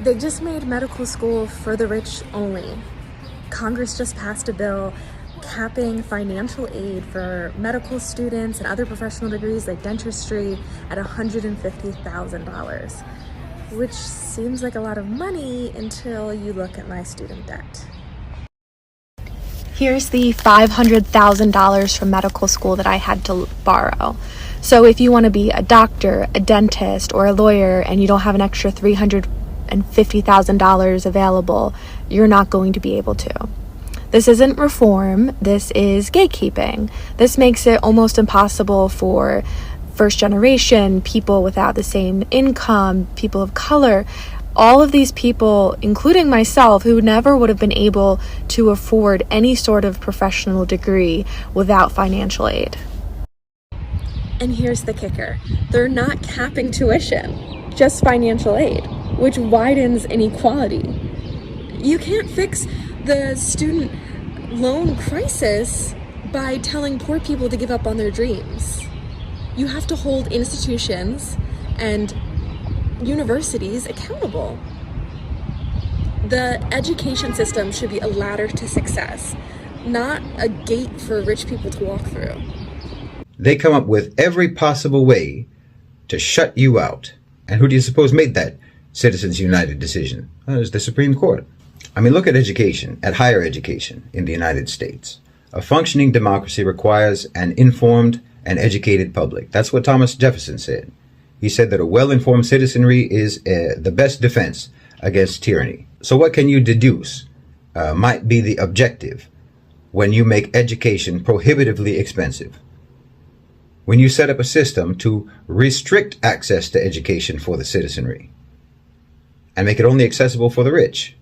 They just made medical school for the rich only. Congress just passed a bill capping financial aid for medical students and other professional degrees like dentistry at $150,000, which seems like a lot of money until you look at my student debt. Here's the $500,000 from medical school that I had to borrow. So if you want to be a doctor, a dentist, or a lawyer and you don't have an extra $350,000 available, you're not going to be able to. This isn't reform, this is gatekeeping. This makes it almost impossible for first generation, people without the same income, people of color, all of these people, including myself, who never would have been able to afford any sort of professional degree without financial aid. And here's the kicker. They're not capping tuition, just financial aid, which widens inequality. You can't fix the student loan crisis by telling poor people to give up on their dreams. You have to hold institutions and universities accountable. The education system should be a ladder to success, not a gate for rich people to walk through. They come up with every possible way to shut you out. And who do you suppose made that Citizens United decision? It was the Supreme Court. I mean, look at education, at higher education in the United States. A functioning democracy requires an informed and educated public. That's what Thomas Jefferson said. He said that a well-informed citizenry is the best defense against tyranny. So what can you deduce might be the objective when you make education prohibitively expensive? When you set up a system to restrict access to education for the citizenry and make it only accessible for the rich?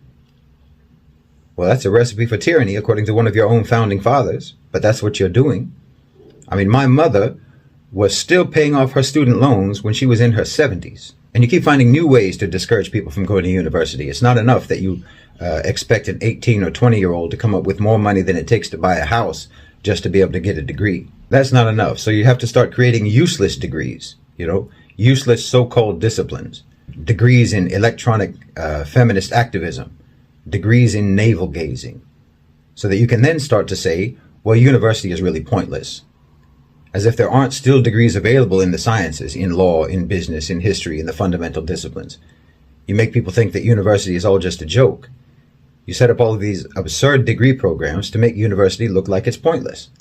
Well, that's a recipe for tyranny, according to one of your own founding fathers, but that's what you're doing. I mean, my mother was still paying off her student loans when she was in her 70s. And you keep finding new ways to discourage people from going to university. It's not enough that you expect an 18 or 20-year-old to come up with more money than it takes to buy a house just to be able to get a degree. That's not enough. So you have to start creating useless degrees, useless so-called disciplines, degrees in electronic feminist activism, degrees in navel gazing, so that you can then start to say, well, university is really pointless. As if there aren't still degrees available in the sciences, in law, in business, in history, in the fundamental disciplines. You make people think that university is all just a joke. You set up all of these absurd degree programs to make university look like it's pointless.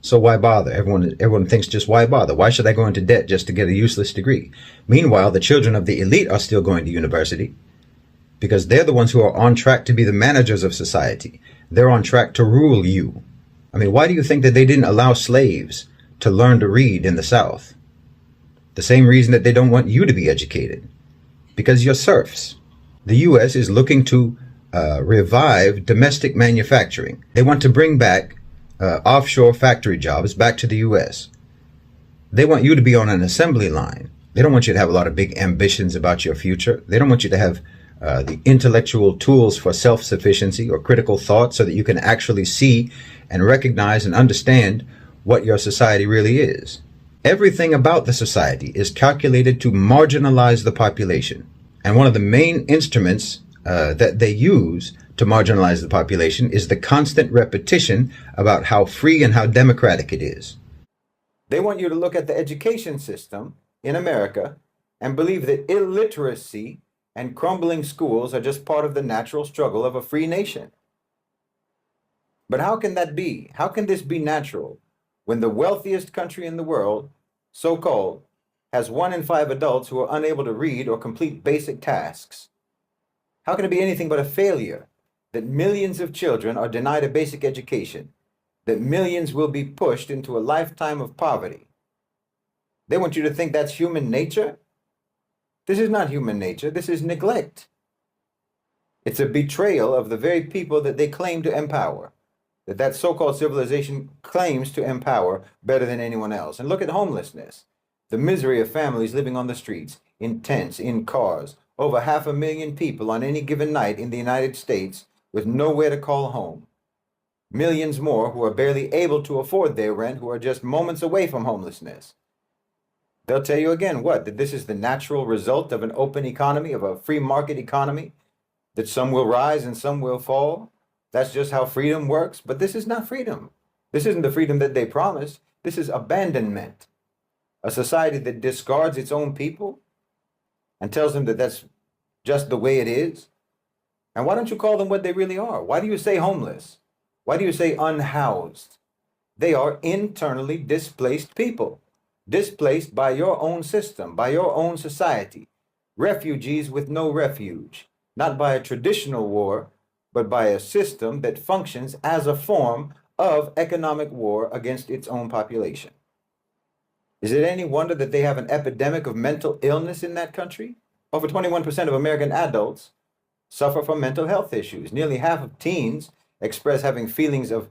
So why bother? Everyone thinks, just why bother? Why should I go into debt just to get a useless degree? Meanwhile, the children of the elite are still going to university because they're the ones who are on track to be the managers of society. They're on track to rule you. I mean, why do you think that they didn't allow slaves to learn to read in the South? The same reason that they don't want you to be educated, because you're serfs. The U.S. is looking to revive domestic manufacturing. They want to bring back offshore factory jobs back to the U.S. They want you to be on an assembly line. They don't want you to have a lot of big ambitions about your future. They don't want you to have the intellectual tools for self-sufficiency or critical thought so that you can actually see and recognize and understand what your society really is. Everything about the society is calculated to marginalize the population. And one of the main instruments that they use to marginalize the population is the constant repetition about how free and how democratic it is. They want you to look at the education system in America and believe that illiteracy and crumbling schools are just part of the natural struggle of a free nation. But how can that be? How can this be natural when the wealthiest country in the world, so-called, has 1 in 5 adults who are unable to read or complete basic tasks? How can it be anything but a failure that millions of children are denied a basic education, that millions will be pushed into a lifetime of poverty? They want you to think that's human nature? This is not human nature. This is neglect. It's a betrayal of the very people that they claim to empower, that so-called civilization claims to empower better than anyone else. And look at homelessness, the misery of families living on the streets, in tents, in cars, over 500,000 people on any given night in the United States with nowhere to call home. Millions more who are barely able to afford their rent, who are just moments away from homelessness. They'll tell you again what? That this is the natural result of an open economy, of a free market economy, that some will rise and some will fall. That's just how freedom works. But this is not freedom. This isn't the freedom that they promised. This is abandonment. A society that discards its own people and tells them that that's just the way it is. And why don't you call them what they really are? Why do you say homeless? Why do you say unhoused? They are internally displaced people, displaced by your own system, by your own society, refugees with no refuge, not by a traditional war, but by a system that functions as a form of economic war against its own population. Is it any wonder that they have an epidemic of mental illness in that country? Over 21% of American adults suffer from mental health issues. Nearly half of teens express having feelings of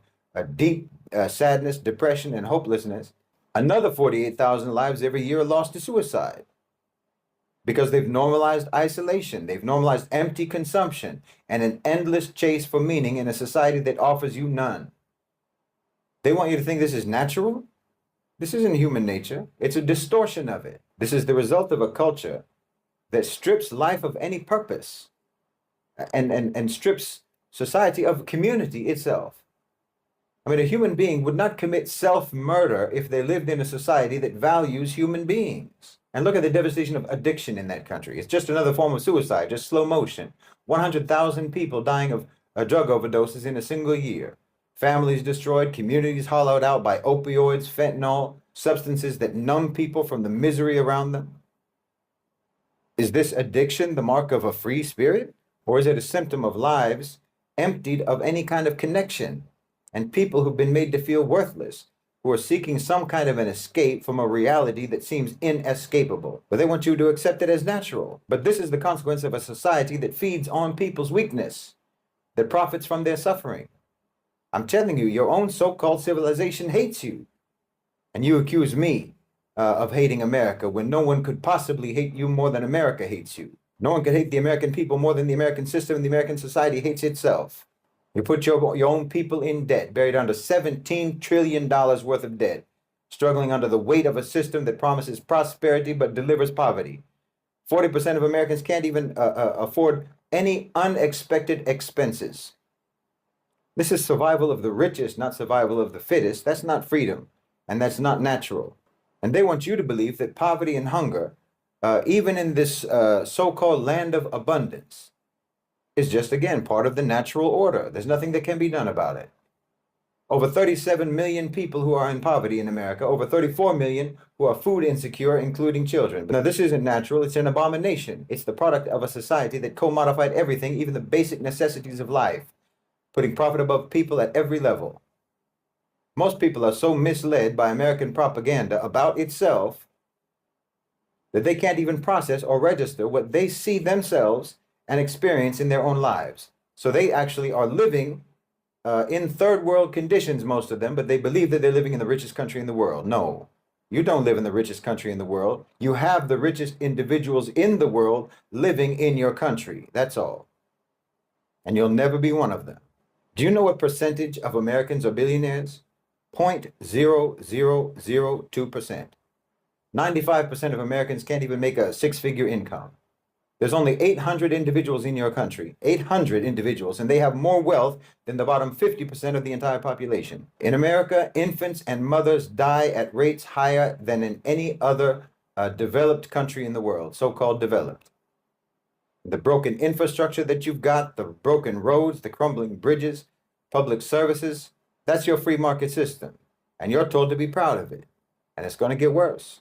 deep sadness, depression, and hopelessness. Another 48,000 lives every year are lost to suicide because they've normalized isolation. They've normalized empty consumption and an endless chase for meaning in a society that offers you none. They want you to think this is natural. This isn't human nature. It's a distortion of it. This is the result of a culture that strips life of any purpose and strips society of community itself. I mean, a human being would not commit self-murder if they lived in a society that values human beings. And look at the devastation of addiction in that country. It's just another form of suicide, just slow motion. 100,000 people dying of drug overdoses in a single year. Families destroyed, communities hollowed out by opioids, fentanyl, substances that numb people from the misery around them. Is this addiction the mark of a free spirit? Or is it a symptom of lives emptied of any kind of connection and people who've been made to feel worthless, who are seeking some kind of an escape from a reality that seems inescapable? But they want you to accept it as natural. But this is the consequence of a society that feeds on people's weakness, that profits from their suffering. I'm telling you, your own so-called civilization hates you. And you accuse me of hating America when no one could possibly hate you more than America hates you. No one could hate the American people more than the American system and the American society hates itself. You put your own people in debt, buried under $17 trillion worth of debt, struggling under the weight of a system that promises prosperity but delivers poverty. 40% of Americans can't even afford any unexpected expenses. This is survival of the richest, not survival of the fittest. That's not freedom, and that's not natural. And they want you to believe that poverty and hunger, even in this so-called land of abundance, is just, again, part of the natural order. There's nothing that can be done about it. Over 37 million people who are in poverty in America, over 34 million who are food insecure, including children. Now, this isn't natural. It's an abomination. It's the product of a society that co-modified everything, even the basic necessities of life, putting profit above people at every level. Most people are so misled by American propaganda about itself that they can't even process or register what they see themselves and experience in their own lives. So they actually are living in third world conditions, most of them, but they believe that they're living in the richest country in the world. No, you don't live in the richest country in the world. You have the richest individuals in the world living in your country. That's all. And you'll never be one of them. Do you know what percentage of Americans are billionaires? 0.0002%. 95% of Americans can't even make a six-figure income. There's only 800 individuals in your country, 800 individuals, and they have more wealth than the bottom 50% of the entire population. In America, infants and mothers die at rates higher than in any other developed country in the world, so-called developed. The broken infrastructure that you've got, the broken roads, the crumbling bridges, public services, that's your free market system. And you're told to be proud of it. And it's going to get worse.